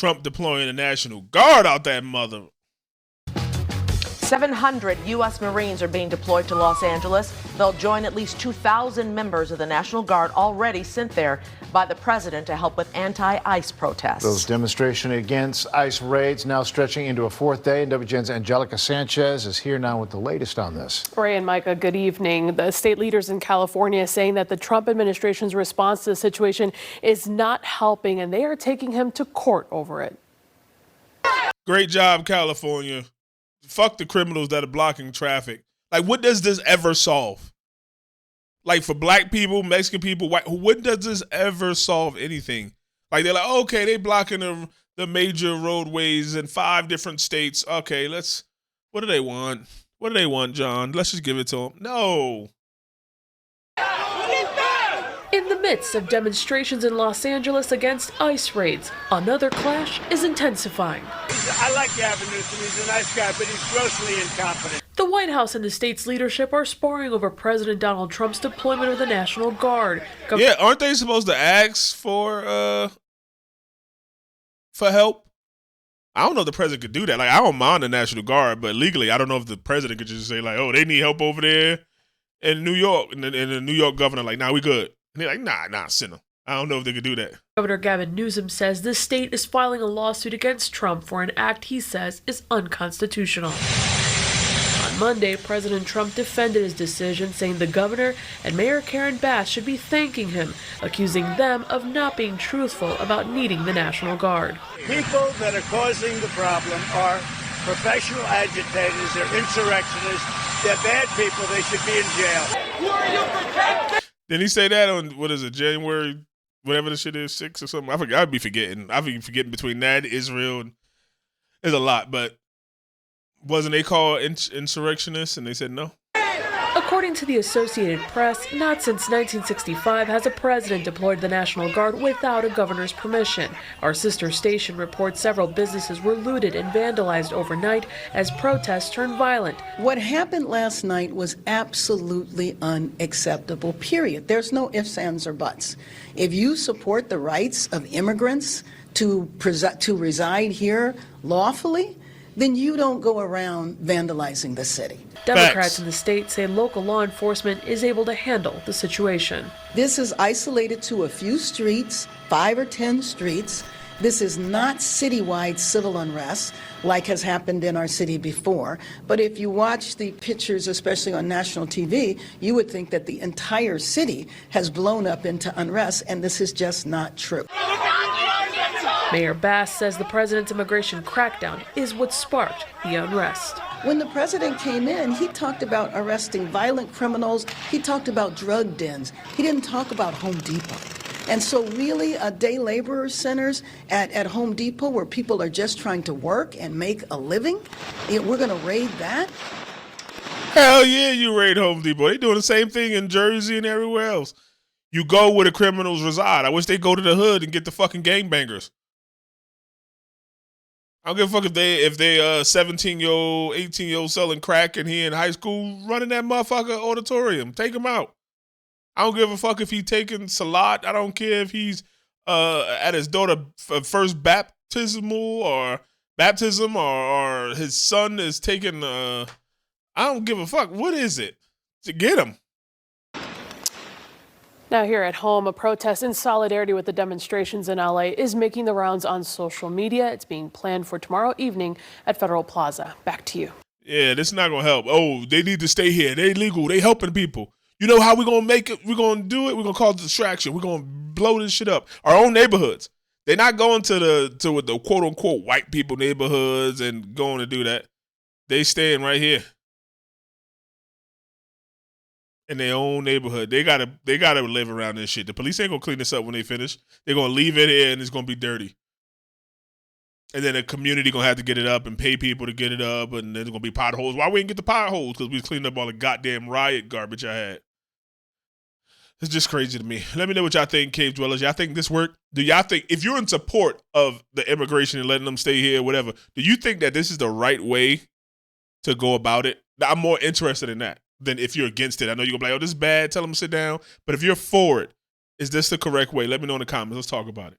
Trump deploying the National Guard out that mother. 700 U.S. Marines are being deployed to Los Angeles. They'll join at least 2,000 members of the National Guard already sent there by the president to help with anti-ICE protests. Those demonstrations against ICE raids now stretching into a fourth day. And WGN's Angelica Sanchez is here now with the latest on this. Ray and Micah, good evening. The state leaders in California saying that the Trump administration's response to the situation is not helping, and they are taking him to court over it. Great job, California. Fuck the criminals that are blocking traffic. Like, what does this ever solve? Like, for black people, Mexican people, white, what does this ever solve anything? Like, they're like, okay, they blocking the major roadways in 5 different states. Okay, what do they want? What do they want, John? Let's just give it to them. No. In the midst of demonstrations in Los Angeles against ICE raids, another clash is intensifying. I like Gavin Newsom. He's a nice guy, but he's grossly incompetent. The White House and the state's leadership are sparring over President Donald Trump's deployment of the National Guard. Yeah, aren't they supposed to ask for help? I don't know if the president could do that. Like, I don't mind the National Guard, but legally, I don't know if the president could just say, like, oh, they need help over there in New York. And the New York governor, like, nah, we good. And they're like, nah, sinner. I don't know if they could do that. Governor Gavin Newsom says the state is filing a lawsuit against Trump for an act he says is unconstitutional. On Monday, President Trump defended his decision, saying the governor and Mayor Karen Bass should be thanking him, accusing them of not being truthful about needing the National Guard. People that are causing the problem are professional agitators, they're insurrectionists, they're bad people, they should be in jail. Who are you protecting? Didn't he say that on, what is it, January, whatever the shit is, 6 or something? I'd be forgetting. I'd be forgetting between that, Israel, and there's a lot. But wasn't they called insurrectionists and they said no? According to the Associated Press, not since 1965 has a president deployed the National Guard without a governor's permission. Our sister station reports several businesses were looted and vandalized overnight as protests turned violent. What happened last night was absolutely unacceptable, period. There's no ifs, ands, or buts. If you support the rights of immigrants to reside here lawfully, then you don't go around vandalizing the city. Democrats in the state say local law enforcement is able to handle the situation. This is isolated to a few streets, 5 or 10 streets. This is not citywide civil unrest like has happened in our city before. But if you watch the pictures, especially on national TV, you would think that the entire city has blown up into unrest, and this is just not true. Mayor Bass says the president's immigration crackdown is what sparked the unrest. When the president came in, he talked about arresting violent criminals. He talked about drug dens. He didn't talk about Home Depot. And so really, day laborer centers at Home Depot where people are just trying to work and make a living, we're going to raid that? Hell yeah, you raid Home Depot. They doing the same thing in Jersey and everywhere else. You go where the criminals reside. I wish they go to the hood and get the fucking gangbangers. I don't give a fuck if they 17-year-old, 18-year-old selling crack and he in high school running that motherfucker auditorium. Take him out. I don't give a fuck if he taking Salat. I don't care if he's at his daughter's first baptism or his son is taking I don't give a fuck. What is it? To get him. Now here at home, a protest in solidarity with the demonstrations in LA is making the rounds on social media. It's being planned for tomorrow evening at Federal Plaza. Back to you. Yeah, this is not going to help. Oh, they need to stay here. They illegal. They helping people. You know how we're going to make it? We're going to do it. We're going to cause distraction. We're going to blow this shit up. Our own neighborhoods. They're not going to the quote unquote white people neighborhoods and going to do that. They staying right here. In their own neighborhood. They gotta live around this shit. The police ain't gonna clean this up when they finish. They're gonna leave it here and it's gonna be dirty. And then the community gonna have to get it up and pay people to get it up, and there's gonna be potholes. Why we didn't get the potholes? Because we was cleaning up all the goddamn riot garbage I had. It's just crazy to me. Let me know what y'all think, cave dwellers. Y'all think this worked? Do y'all think, if you're in support of the immigration and letting them stay here, whatever, do you think that this is the right way to go about it? I'm more interested in that than if you're against it. I know you're going to be like, oh, this is bad. Tell them to sit down. But if you're for it, is this the correct way? Let me know in the comments. Let's talk about it.